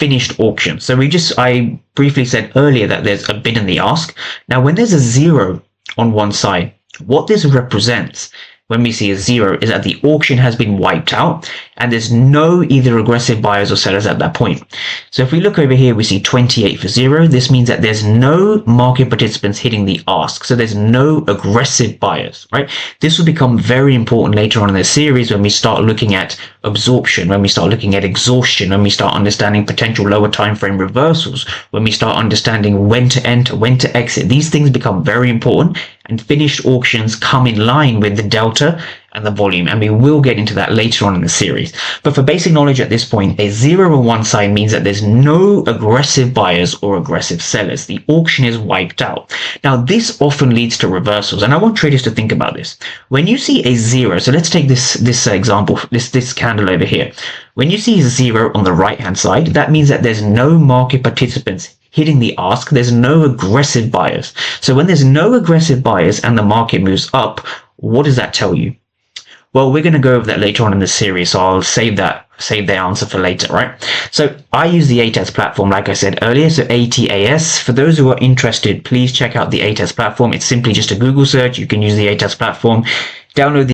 finished auction. So I briefly said earlier that there's a bid and the ask. Now, when there's a 0 on one side, what this represents when we see a 0 is that the auction has been wiped out and there's no either aggressive buyers or sellers at that point. So if we look over here, we see 28 for 0. This means that there's no market participants hitting the ask. So there's no aggressive buyers, right? This will become very important later on in the series when we start looking at absorption, when we start looking at exhaustion, when we start understanding potential lower time frame reversals, when we start understanding when to enter, when to exit. These things become very important, and finished auctions come in line with the delta and the volume, and we will get into that later on in the series. But for basic knowledge at this point, a 0 on one side means that there's no aggressive buyers or aggressive sellers. The auction is wiped out. Now, this often leads to reversals, and I want traders to think about this. When you see a 0, so let's take this example, this candle over here. When you see 0 on the right hand side, that means that there's no market participants hitting the ask. There's no aggressive buyers. So when there's no aggressive buyers and the market moves up, what does that tell you? Well, we're going to go over that later on in the series, so I'll save the answer for later, right? So I use the ATAS platform, like I said earlier, so ATAS. For those who are interested, please check out the ATAS platform. It's simply just a Google search. You can use the ATAS platform, download the